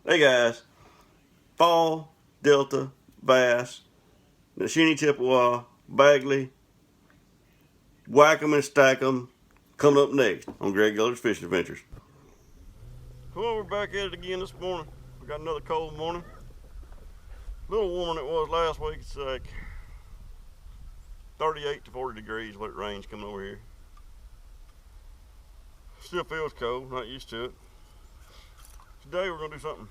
Hey guys, fall, delta, bass, Nishine, Chippawa, Bagley, whack 'em and stack 'em. Coming up next on Greg Gulledge Fishing Adventures. Well, we're back at it again this morning. We got another cold morning. A little warmer than it was last week. It's like 38 to 40 degrees what it rains coming over here. Still feels cold, not used to it. Today we're gonna do something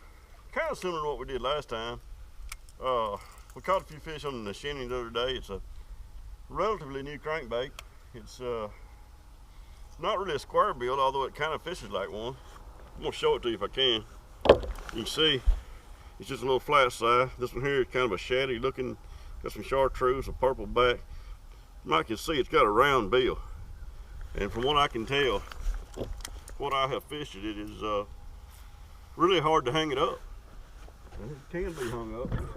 kind of similar to what we did last time. We caught a few fish on the Nishine the other day. It's a relatively new crankbait. It's not really a square bill, although it kind of fishes like one. I'm gonna show it to you if I can. You can see it's just a little flat side. This one here is kind of a shady looking, got some chartreuse, a purple back. From I can see, it's got a round bill. And from what I can tell, what I have fished it is really hard to hang it up. And it can be hung up, it's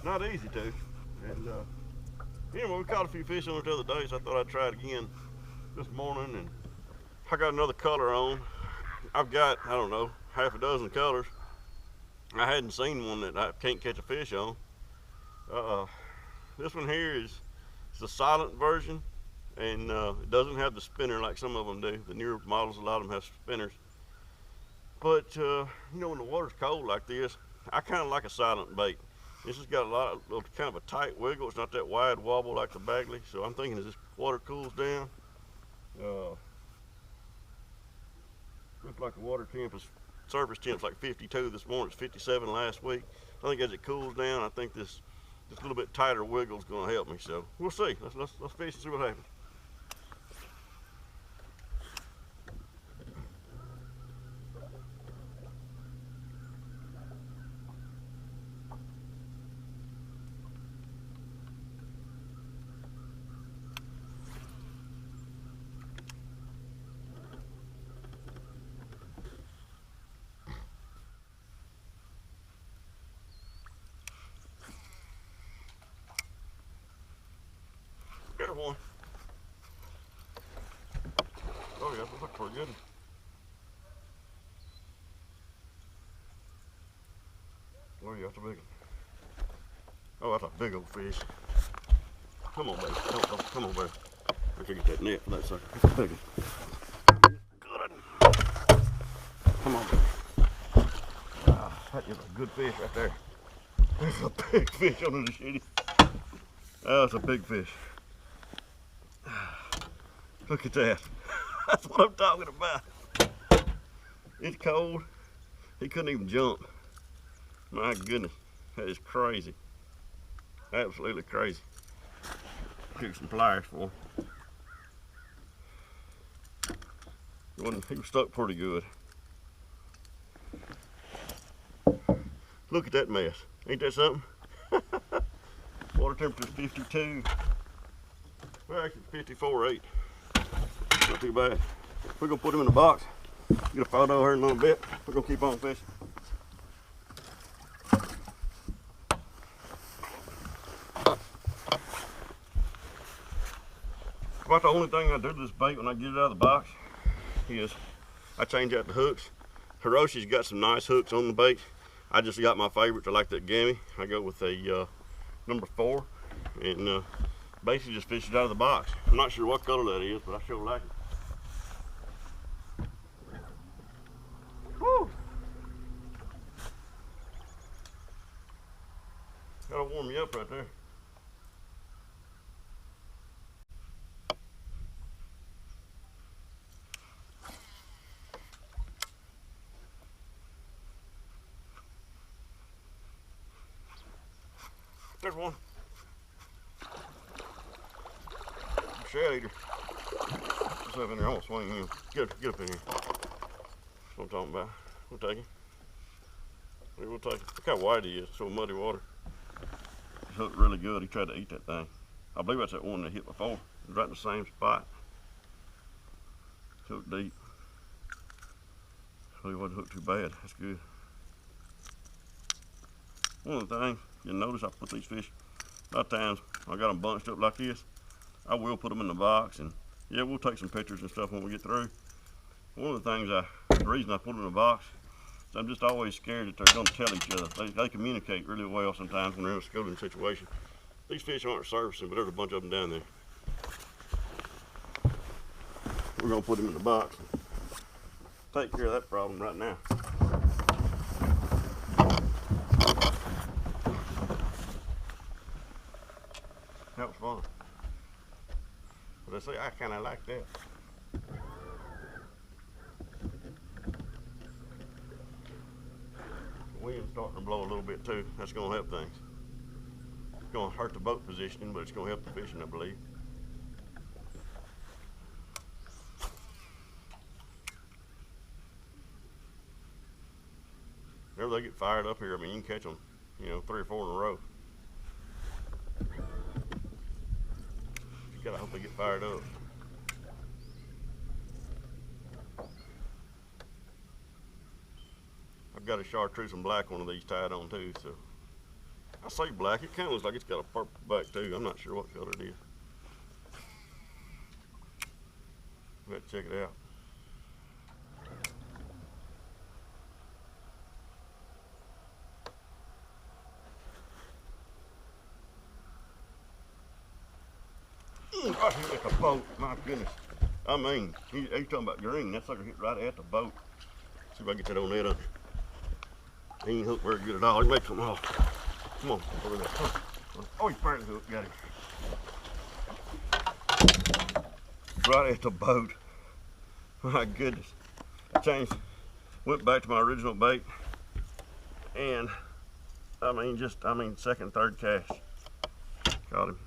not easy to. And anyway, we caught a few fish on it the other day, so I thought I'd try it again this morning. And I got another color on. I've got, I don't know, half a dozen colors. I hadn't seen one that I can't catch a fish on. This one here is the silent version, and it doesn't have the spinner like some of them do. The newer models, a lot of them have spinners. But you know, when the water's cold like this, I kind of like a silent bait. This has got a lot of kind of a tight wiggle. It's not that wide wobble like the Bagley. So I'm thinking as this water cools down, looks like the water temp is, surface temp's like 52 this morning. It's 57 last week. I think as it cools down, I think this little bit tighter wiggle is going to help me. So we'll see. Let's fish and see what happens. There's one. Oh yeah, that looks pretty good. Oh yeah, that's a big one. Oh, that's a big old fish. Come on, baby. Come on, baby. I can get that net for that sucker. That's a big one. Good. Come on, baby. That is a good fish right there. That's a big fish on the Nishine. That's a big fish. Look at that. That's what I'm talking about. It's cold. He couldn't even jump. My goodness, that is crazy. Absolutely crazy. Here's some pliers for him. He was stuck pretty good. Look at that mess. Ain't that something? Water temperature is 52. Well, actually 54.8. Not too bad. We're gonna put him in the box. Get a photo here in a little bit. We're gonna keep on fishing. About the only thing I do to this bait when I get it out of the box is I change out the hooks. Hiroshi's got some nice hooks on the bait. I just got my favorites. I like that gammy. I go with a number 4 and basically just fish it out of the box. I'm not sure what color that is, but I sure like it. Woo! Gotta warm you up right there. There's one. Shad eater. What's up in there? I'm gonna swing him. Get up in here. That's what I'm talking about. We'll take him. We'll take him. Look how wide he is. So muddy water. He hooked really good. He tried to eat that thing. I believe that's that one that hit before. It was right in the same spot. Hooked deep. So he wasn't hooked too bad. That's good. One of the things you'll notice, I put these fish, a lot of times I got them bunched up like this, I will put them in the box, and yeah, we'll take some pictures and stuff when we get through. One of the things the reason I put them in the box I'm just always scared that they're going to tell each other. They communicate really well sometimes when they're in a schooling situation. These fish aren't surfacing, but there's a bunch of them down there. We're going to put them in the box and take care of that problem right now. That was fun. But I say, I kind of like that. The wind's starting to blow a little bit too. That's going to help things. It's going to hurt the boat positioning, but it's going to help the fishing, I believe. Whenever they get fired up here, I mean, you can catch them, you know, 3 or 4 in a row. You gotta hope they get fired up. I've got a chartreuse and black one of these tied on too, so I say black. It kind of looks like it's got a purple back too. I'm not sure what color it is. Let's check it out. I hit like a boat, my goodness. I mean, he's talking about green. That sucker hit right at the boat. See if I can get that on net. He ain't hooked very good at all. He makes them off. Come on, over there. Oh, he's firing the hook. Got him. Right at the boat. My goodness. I changed, went back to my original bait, and I mean, second, third cast. Caught him.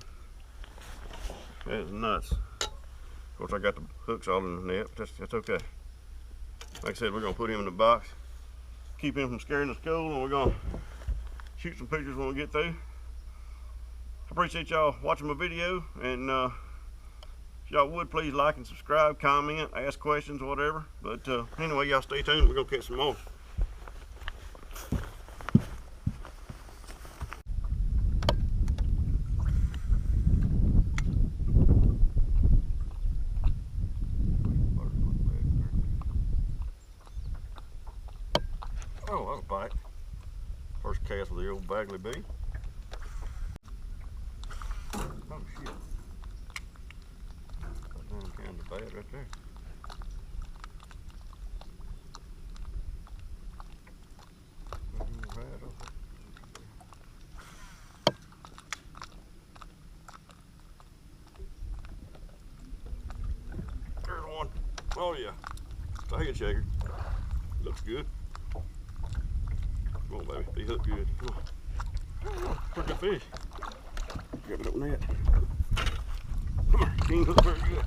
That is nuts. Of course, I got the hooks all in the net, but that's okay. Like I said, we're gonna put him in the box, keep him from scaring the school, and we're gonna shoot some pictures when we get through. I appreciate y'all watching my video, and if y'all would, please like and subscribe, comment, ask questions, whatever. But anyway, y'all stay tuned. We're gonna catch some more. Oh, that's a bite. First cast with the old Bagley bait. Oh shit. That's kind of bad right there. There's one. Oh yeah. It's a head shaker. Looks good. Come on, baby. He hooked good. Come on. Pretty good fish. Grab it up net. Come on. He ain't hooked very good.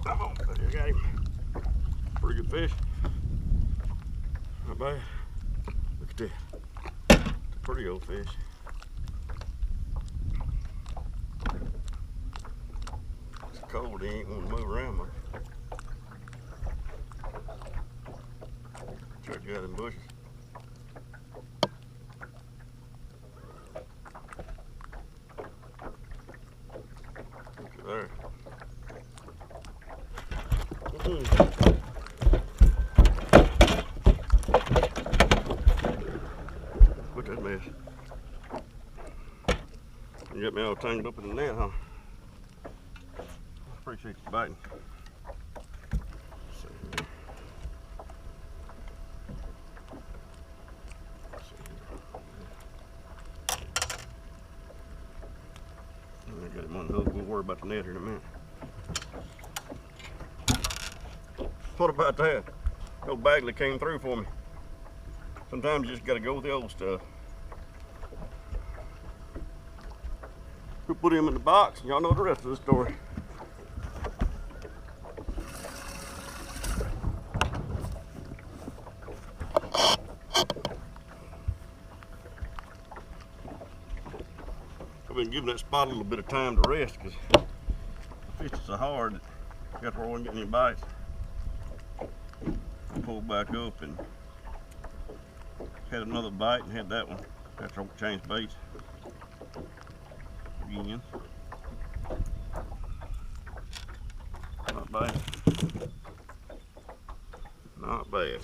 Come on. There, got him. Pretty good fish. Not bad. Look at that. It's a pretty old fish. It's cold. He ain't going to move around much. Try to get out of them bushes. There. Look at that mess. You got me all tangled up in the net, huh? Appreciate you biting. I got him on the hook. We'll worry about the net here in a minute. What about that? Old Bagley came through for me. Sometimes you just got to go with the old stuff. We'll put him in the box, and y'all know the rest of the story. I've been giving that spot a little bit of time to rest because the fish is so hard that that's where I wasn't getting any bites. Pulled back up and had another bite and had that one after I changed baits again. Not bad. Not bad.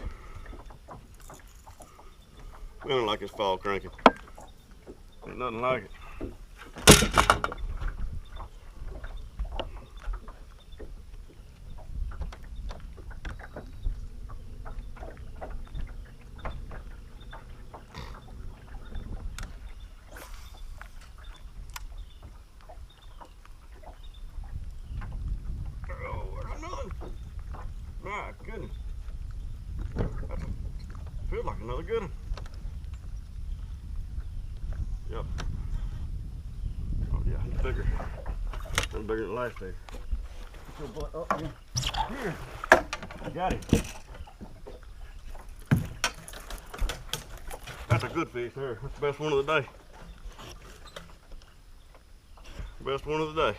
Feeling like it's fall cranking. Ain't nothing like it. My goodness. Feels like another good one. Yep. Oh yeah, it's bigger. It's bigger than last day. Oh, yeah. Here. Got it. That's a good fish there. That's the best one of the day. Best one of the day.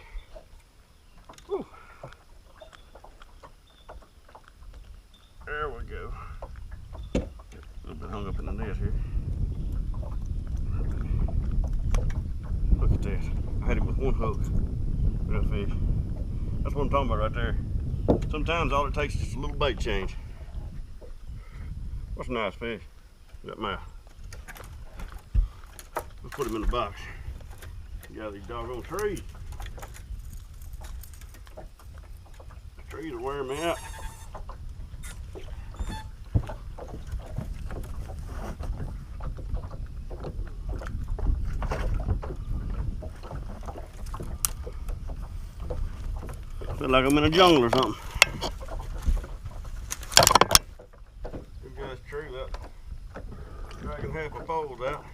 Whew. There we go. A little bit hung up in the net here. Look at that. I had him with one hook. Look at that fish. That's what I'm talking about right there. Sometimes all it takes is just a little bait change. What's a nice fish? That mouth. Let's put him in the box. Got these doggone trees. The trees are wearing me out. Feel like I'm in a jungle or something. This guy's tree up. Dragging half a poles out.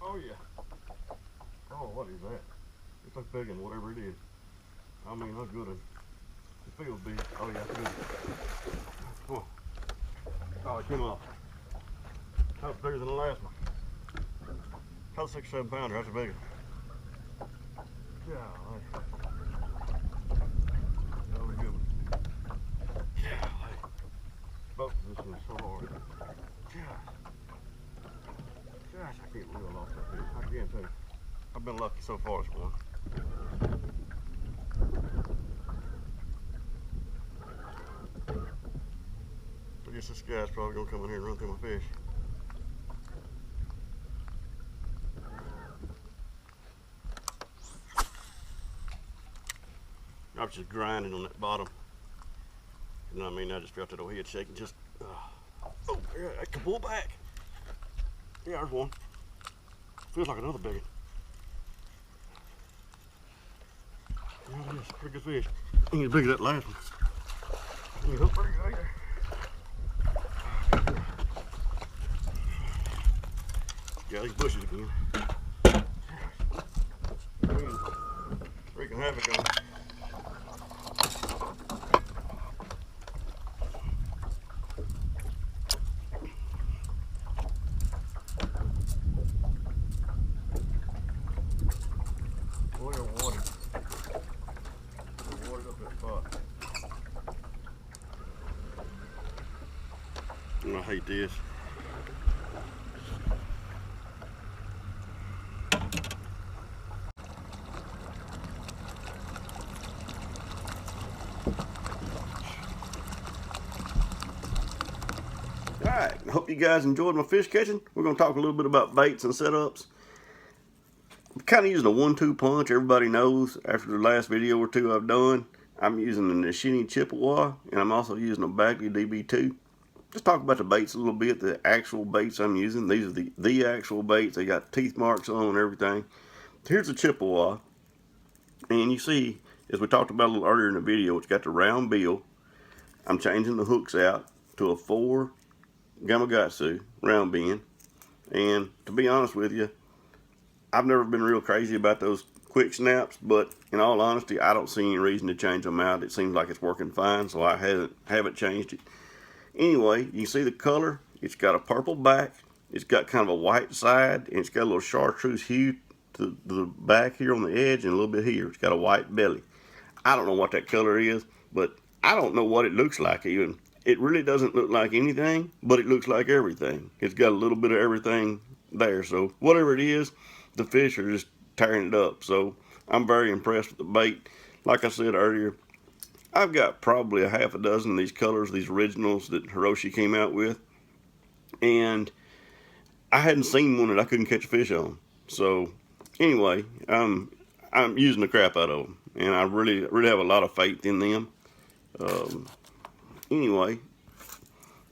Oh yeah. Oh, what is that? It's a big one, whatever it is. I mean, that's good. It feels big. Oh yeah, it's good. Come on. Oh, it came off. That was bigger than the last one. That was 6 or 7 pounder. That's a big one. Yeah. That was a good one. Yeah. Both position is so hard. Yeah. Gosh, I can't believe I lost that fish. I can't tell you. I've been lucky so far this morning. I guess this guy's probably gonna come in here and run through my fish. I was just grinding on that bottom. You know what I mean? I just felt that old head shaking. Just, oh, yeah, I can pull back. Yeah, there's one. Feels like another big one. Yeah, it is. Pretty good fish. Ain't as big as that last one. He's up pretty good right there. Yeah, these bushes again. Wreaking havoc on them. I hate this. Alright, I hope you guys enjoyed my fish catching. We're going to talk a little bit about baits and setups. I'm kind of using a 1-2 punch. Everybody knows after the last video or two I've done, I'm using the Nishine Chippawa, and I'm also using a Bagleys DB2. Just talk about the baits a little bit, the actual baits I'm using. These are the actual baits. They got teeth marks on and everything. Here's a Chippawa, and you see, as we talked about a little earlier in the video, it's got the round bill. I'm changing the hooks out to a 4 Gamakatsu round bend, and to be honest with you, I've never been real crazy about those quick snaps, but in all honesty, I don't see any reason to change them out. It seems like it's working fine, so I haven't changed it. Anyway, you can see the color. It's got a purple back. It's got kind of a white side, and it's got a little chartreuse hue to the back here on the edge and a little bit here. It's got a white belly. I don't know what that color is, but I don't know what it looks like even. It really doesn't look like anything, but it looks like everything. It's got a little bit of everything there. So whatever it is, the fish are just tearing it up. So I'm very impressed with the bait. Like I said earlier, I've got probably a half a dozen of these colors, these originals that Hiroshi came out with, and I hadn't seen one that I couldn't catch a fish on. So anyway, I'm using the crap out of them, and I really have a lot of faith in them. Anyway,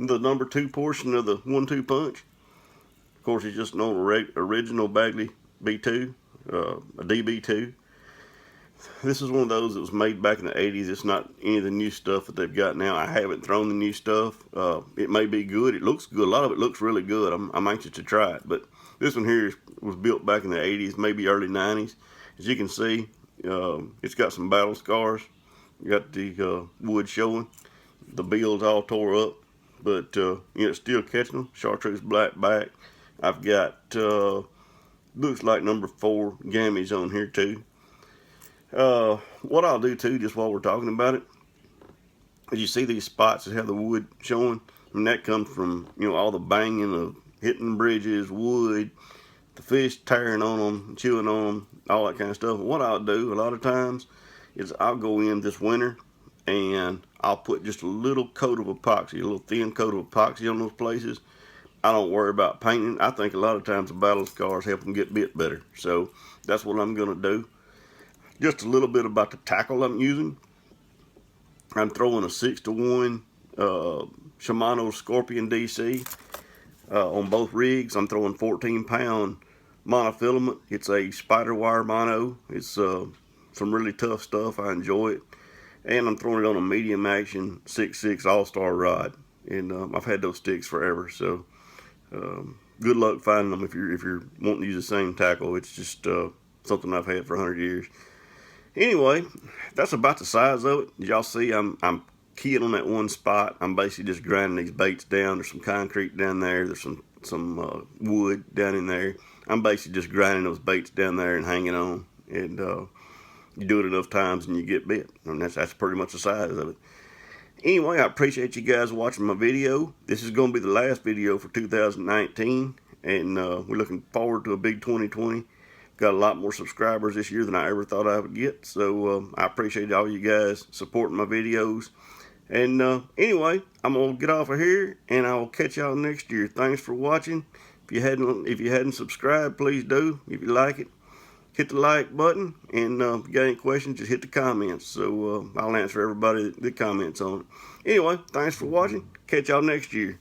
the number 2 portion of the 1-2 punch, of course, it's just an old original Bagley B2, a DB2. This is one of those that was made back in the 80s. It's not any of the new stuff that they've got now. I haven't thrown the new stuff. It may be good. It looks good. A lot of it looks really good. I'm anxious to try it. But this one here was built back in the 80s, maybe early 90s. As you can see, it's got some battle scars. You got the wood showing. The bill's all tore up, but it's still catching them. Chartreuse black back. I've got looks like number 4 gammies on here too. What I'll do too, just while we're talking about it, is you see these spots that have the wood showing, and that comes from all the banging of hitting bridges, wood, the fish tearing on them, chewing on them, all that kind of stuff. What I'll do a lot of times is I'll go in this winter and I'll put just a little coat of epoxy, a little thin coat of epoxy on those places. I don't worry about painting. I think a lot of times the battle scars help them get bit better. So that's what I'm going to do. Just a little bit about the tackle I'm using. I'm throwing a 6-to-1 Shimano Scorpion DC on both rigs. I'm throwing 14-pound monofilament. It's a spider wire mono. It's some really tough stuff. I enjoy it. And I'm throwing it on a medium action 6.6 All-Star rod. And I've had those sticks forever. So good luck finding them if you're wanting to use the same tackle. It's just something I've had for 100 years. Anyway, that's about the size of it. As y'all see, I'm keying on that one spot. I'm basically just grinding these baits down. There's some concrete down there. There's some wood down in there. I'm basically just grinding those baits down there and hanging on. And you do it enough times and you get bit. And that's pretty much the size of it. Anyway, I appreciate you guys watching my video. This is going to be the last video for 2019. And we're looking forward to a big 2020. Got a lot more subscribers this year than I ever thought I would get. So I appreciate all you guys supporting my videos. And anyway, I'm going to get off of here and I'll catch y'all next year. Thanks for watching. If you hadn't subscribed, please do. If you like it, hit the like button. And if you got any questions, just hit the comments. So I'll answer everybody that comments on it. Anyway, thanks for watching. Catch y'all next year.